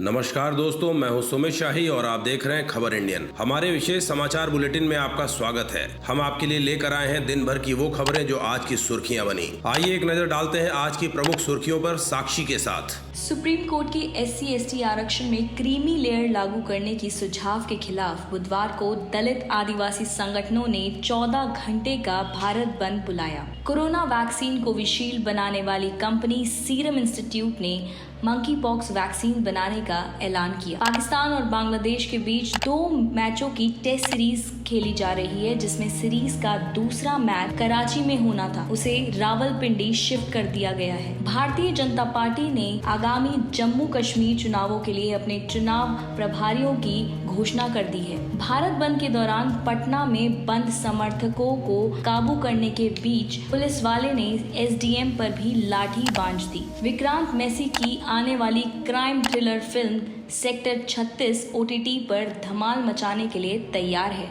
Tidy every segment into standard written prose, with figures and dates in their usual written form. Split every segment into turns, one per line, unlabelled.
नमस्कार दोस्तों, मैं हूं सुमित शाही और आप देख रहे हैं खबर इंडियन। हमारे विशेष समाचार बुलेटिन में आपका स्वागत है। हम आपके लिए लेकर आए हैं दिन भर की वो खबरें जो आज की सुर्खियां बनी। आइए एक नजर डालते हैं आज की प्रमुख सुर्खियों पर साक्षी के साथ।
सुप्रीम कोर्ट की SC/ST आरक्षण में क्रीमी लेयर लागू करने की सुझाव के खिलाफ बुधवार को दलित आदिवासी संगठनों ने 14 घंटे का भारत बंद बुलाया। कोरोना वैक्सीन कोविशील्ड बनाने वाली कंपनी सीरम इंस्टीट्यूट ने मंकी पॉक्स वैक्सीन बनाने का ऐलान किया। पाकिस्तान और बांग्लादेश के बीच 2 मैचों की टेस्ट सीरीज खेली जा रही है, जिसमें सीरीज का दूसरा मैच कराची में होना था, उसे रावलपिंडी शिफ्ट कर दिया गया है। भारतीय जनता पार्टी ने आगामी जम्मू कश्मीर चुनावों के लिए अपने चुनाव प्रभारियों की घोषणा कर दी है। भारत बंद के दौरान पटना में बंद समर्थकों को काबू करने के बीच पुलिस वाले ने SDM पर भी लाठी बांध दी। विक्रांत मैसी की आने वाली crime thriller film sector 36 OTT पर धमाल मचाने के लिए तैयार है।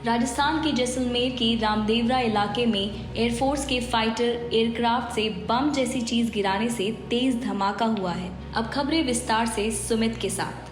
राजस्थान के जैसलमेर के रामदेवरा इलाके में एयरफोर्स के फाइटर एयरक्राफ्ट से बम जैसी चीज गिराने से तेज धमाका हुआ है। अब खबरें विस्तार से सुमित के साथ।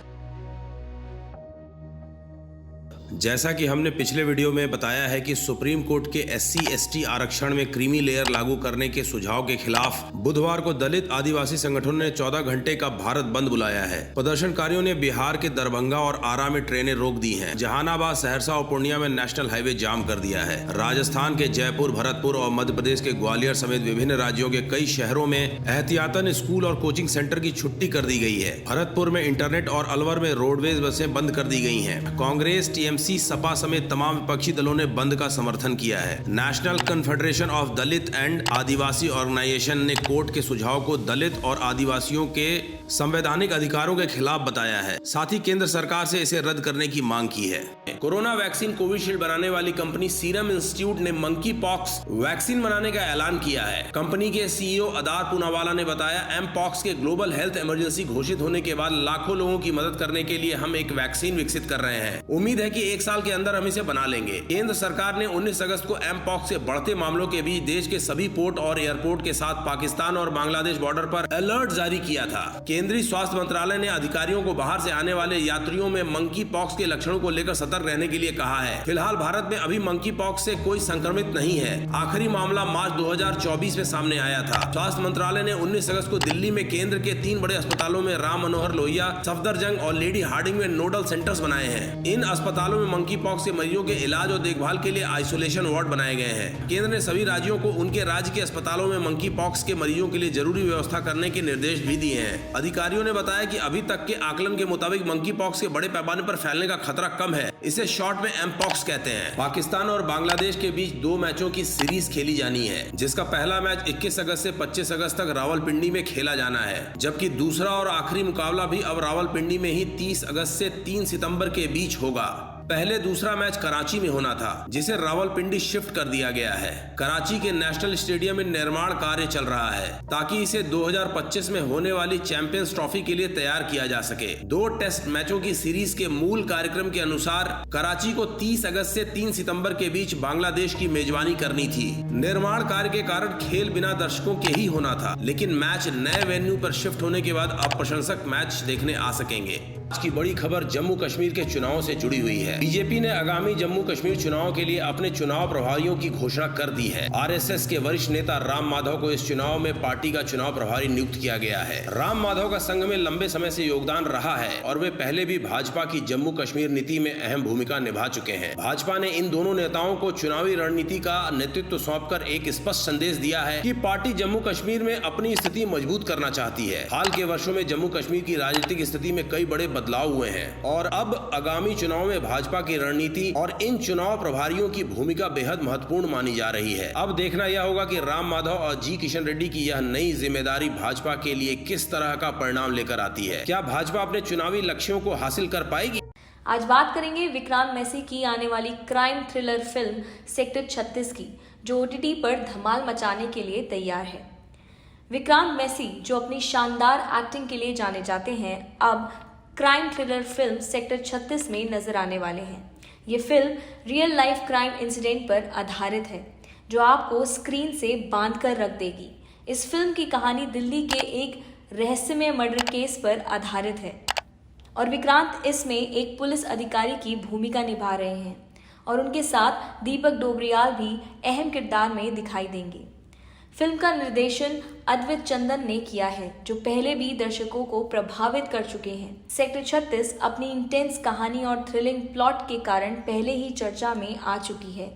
जैसा कि हमने पिछले वीडियो में बताया है कि सुप्रीम कोर्ट के SC/ST आरक्षण में क्रीमी लेयर लागू करने के सुझाव के खिलाफ बुधवार को दलित आदिवासी संगठनों ने 14 घंटे का भारत बंद बुलाया है। प्रदर्शनकारियों ने बिहार के दरभंगा और आरा में ट्रेनें रोक दी हैं। जहानाबाद, सहरसा और पूर्णिया में नेशनल हाईवे जाम कर दिया है। राजस्थान के जयपुर, भरतपुर और मध्य प्रदेश के ग्वालियर समेत विभिन्न राज्यों के कई शहरों में एहतियातन स्कूल और कोचिंग सेंटर की छुट्टी कर दी गई है। भरतपुर में इंटरनेट और अलवर में रोडवेज बसें बंद कर दी गई हैं। कांग्रेस, TMC, सपा समेत तमाम विपक्षी दलों ने बंद का समर्थन किया है। National Confederation of Dalit and Adivasi Organization ने कोर्ट के सुझाव को दलित और आदिवासियों के संवैधानिक अधिकारों के खिलाफ बताया है। साथ ही केंद्र सरकार से इसे रद्द करने की मांग की है। कोरोना वैक्सीन कोविशील्ड बनाने वाली कंपनी सीरम इंस्टीट्यूट ने मंकी पॉक्स वैक्सीन बनाने का ऐलान किया है। कंपनी के CEO अदार पूनावाला ने बताया, M-Pox के ग्लोबल हेल्थ इमरजेंसी घोषित होने के बाद लाखों लोगों की मदद करने के लिए हम एक वैक्सीन विकसित कर रहे हैं। उम्मीद है कि 1 साल के अंदर हम इसे बना लेंगे। केंद्र सरकार ने 19 अगस्त को M-Pox के बढ़ते मामलों के बीच देश के सभी पोर्ट और एयरपोर्ट के साथ पाकिस्तान और बांग्लादेश बॉर्डर पर अलर्ट जारी किया था। केंद्रीय स्वास्थ्य मंत्रालय ने अधिकारियों को बाहर से आने वाले यात्रियों में मंकी पॉक्स के लक्षणों को लेकर सतर्क रहने के लिए कहा है। फिलहाल भारत में अभी मंकी पॉक्स से कोई संक्रमित नहीं है। आखिरी मामला मार्च 2024 में सामने आया था। स्वास्थ्य मंत्रालय ने 19 अगस्त को दिल्ली में केंद्र के 3 बड़े अस्पतालों में राम मनोहर लोहिया, सफदरजंग और लेडी हार्डिंग में नोडल सेंटर्स बनाए हैं। इन अस्पतालों में मंकी पॉक्स के मरीजों के इलाज और देखभाल के लिए आइसोलेशन वार्ड बनाए गए हैं। केंद्र ने सभी राज्यों को उनके राज्य के अस्पतालों में मंकी पॉक्स के मरीजों के लिए जरूरी व्यवस्था करने के निर्देश भी दिए हैं। अधिकारियों ने बताया कि अभी तक के आकलन के मुताबिक मंकी पॉक्स के बड़े पैमाने पर फैलने का खतरा कम है। इसे शॉर्ट में M-Pox कहते हैं। पाकिस्तान और बांग्लादेश के बीच 2 मैचों की सीरीज खेली जानी है, जिसका पहला मैच 21 अगस्त से 25 अगस्त तक रावलपिंडी में खेला जाना है, जबकि दूसरा और आखिरी मुकाबला भी अब रावलपिंडी में ही 30 अगस्त से 3 सितंबर के बीच होगा। पहले दूसरा मैच कराची में होना था, जिसे रावलपिंडी शिफ्ट कर दिया गया है। कराची के नेशनल स्टेडियम में निर्माण कार्य चल रहा है ताकि इसे 2025 में होने वाली चैंपियंस ट्रॉफी के लिए तैयार किया जा सके। 2 टेस्ट मैचों की सीरीज के मूल कार्यक्रम के अनुसार कराची को 30 अगस्त से 3 सितंबर के बीच बांग्लादेश की मेजबानी करनी थी। निर्माण कार्य के कारण खेल बिना दर्शकों के ही होना था, लेकिन मैच नए वेन्यू पर शिफ्ट होने के बाद अब प्रशंसक मैच देखने आ सकेंगे। आज की बड़ी खबर जम्मू कश्मीर के चुनाव से जुड़ी हुई है। बीजेपी ने आगामी जम्मू कश्मीर चुनाव के लिए अपने चुनाव प्रभारियों की घोषणा कर दी है। RSS के वरिष्ठ नेता राम माधव को इस चुनाव में पार्टी का चुनाव प्रभारी नियुक्त किया गया है। राम माधव का संघ में लंबे समय से योगदान रहा है और वे पहले भी भाजपा की जम्मू कश्मीर नीति में अहम भूमिका निभा चुके हैं। भाजपा ने इन दोनों नेताओं को चुनावी रणनीति का नेतृत्व सौंपकर एक स्पष्ट संदेश दिया है कि पार्टी जम्मू कश्मीर में अपनी स्थिति मजबूत करना चाहती है। हाल के वर्षों में जम्मू कश्मीर की राजनीतिक स्थिति में कई बड़े बदलाव हुए हैं और अब आगामी चुनाव में भाजपा की रणनीति और इन चुनाव प्रभारियों की भूमिका बेहद महत्वपूर्ण मानी जा रही है। अब देखना यह होगा कि राम माधव और जी किशन रेड्डी की यह नई जिम्मेदारी भाजपा के लिए किस तरह का परिणाम लेकर आती है। क्या भाजपा अपने चुनावी लक्ष्यों को हासिल कर पाएगी?
आज बात करेंगे विक्रांत मैसी की आने वाली क्राइम थ्रिलर फिल्म सेक्टर 36 की, जो OTT पर धमाल मचाने के लिए तैयार है। विक्रांत मैसी, जो अपनी शानदार एक्टिंग के लिए जाने जाते हैं, अब क्राइम थ्रिलर फिल्म सेक्टर 36 में नजर आने वाले हैं। ये film real life crime incident पर आधारित है, जो आपको स्क्रीन से बांध कर रख देगी। इस फिल्म की कहानी दिल्ली के एक रहस्यमय मर्डर केस पर आधारित है। और विक्रांत इसमें एक पुलिस अधिकारी की भूमिका निभा रहे हैं और उनके साथ दीपक डोबरियाल भी अहम किरदार में दिखाई देंगे। फिल्म का निर्देशन अद्वैत चंदन ने किया है, जो पहले भी दर्शकों को प्रभावित कर चुके हैं। सेक्टर 36 अपनी इंटेंस कहानी और थ्रिलिंग प्लॉट के कारण पहले ही चर्चा में आ चुकी है।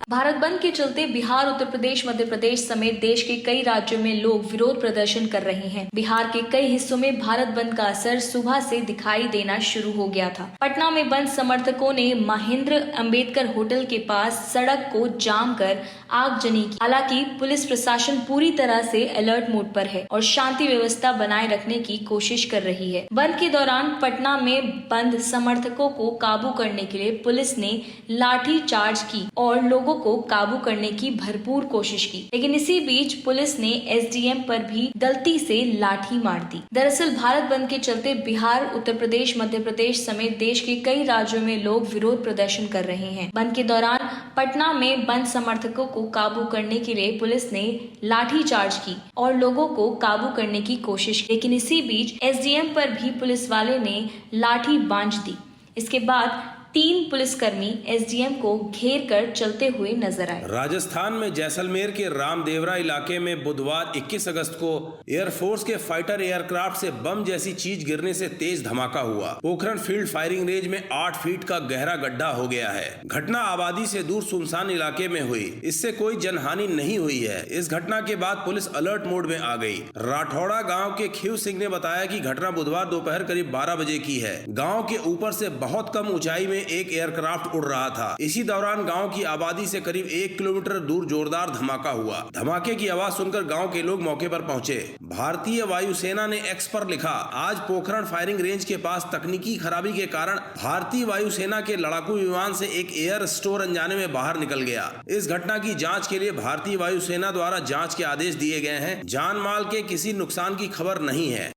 भारत बंद के चलते बिहार, उत्तर प्रदेश, मध्य प्रदेश समेत देश के कई राज्यों में लोग विरोध प्रदर्शन कर रहे हैं। बिहार के कई हिस्सों में भारत बंद का असर सुबह से दिखाई देना शुरू हो गया था। पटना में बंद समर्थकों ने महेंद्र अंबेडकर होटल के पास सड़क को जाम कर आगजनी की। हालांकि पुलिस प्रशासन पूरी तरह से अलर्ट मोड पर है और शांति व्यवस्था बनाए रखने की कोशिश कर रही है। बंद के दौरान पटना में बंद समर्थकों को काबू करने के लिए पुलिस ने लाठी चार्ज की और लोगों को काबू करने की भरपूर कोशिश की, लेकिन इसी बीच पुलिस ने एसडीएम पर भी गलती से लाठी मार दी। दरअसल भारत बंद के चलते बिहार, उत्तर प्रदेश, मध्य प्रदेश समेत देश के कई राज्यों में लोग विरोध प्रदर्शन कर रहे हैं। बंद के दौरान पटना में बंद समर्थकों को काबू करने के लिए पुलिस ने लाठी चार्ज की और लोगों को काबू करने की कोशिश की, लेकिन इसी बीच एसडीएम पर भी पुलिस वाले ने लाठी बांध दी। इसके बाद 3 पुलिसकर्मी एसडीएम को घेर कर चलते हुए नजर आए।
राजस्थान में जैसलमेर के रामदेवरा इलाके में बुधवार 21 अगस्त को एयरफोर्स के फाइटर एयरक्राफ्ट से बम जैसी चीज गिरने से तेज धमाका हुआ। पोखरण फील्ड फायरिंग रेंज में 8 फीट का गहरा गड्ढा हो गया है। घटना आबादी से दूर सुनसान इलाके में हुई। इससे कोई जनहानि नहीं हुई है। इस घटना के बाद पुलिस अलर्ट मोड में आ गई। राठौड़ा गाँव के खीव सिंह ने बताया कि घटना बुधवार दोपहर करीब 12 बजे की है। गाँव के ऊपर से बहुत कम ऊंचाई में एक एयरक्राफ्ट उड़ रहा था। इसी दौरान गांव की आबादी से करीब 1 किलोमीटर दूर जोरदार धमाका हुआ। धमाके की आवाज सुनकर गांव के लोग मौके पर पहुंचे। भारतीय वायुसेना ने एक्स पर लिखा, आज पोखरण फायरिंग रेंज के पास तकनीकी खराबी के कारण भारतीय वायुसेना के लड़ाकू विमान से एक एयर स्टोर अनजाने में बाहर निकल गया। इस घटना की जांच के लिए भारतीय वायुसेना द्वारा जांच के आदेश दिए गए हैं। जान माल के किसी नुकसान की खबर नहीं है।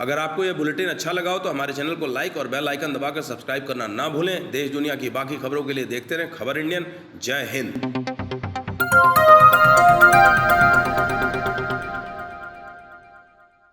अगर आपको यह बुलेटिन अच्छा लगा हो तो हमारे चैनल को लाइक और बेल आइकन दबाकर सब्सक्राइब करना ना भूलें। देश दुनिया की बाकी खबरों के लिए देखते रहें खबर इंडियन। जय हिंद।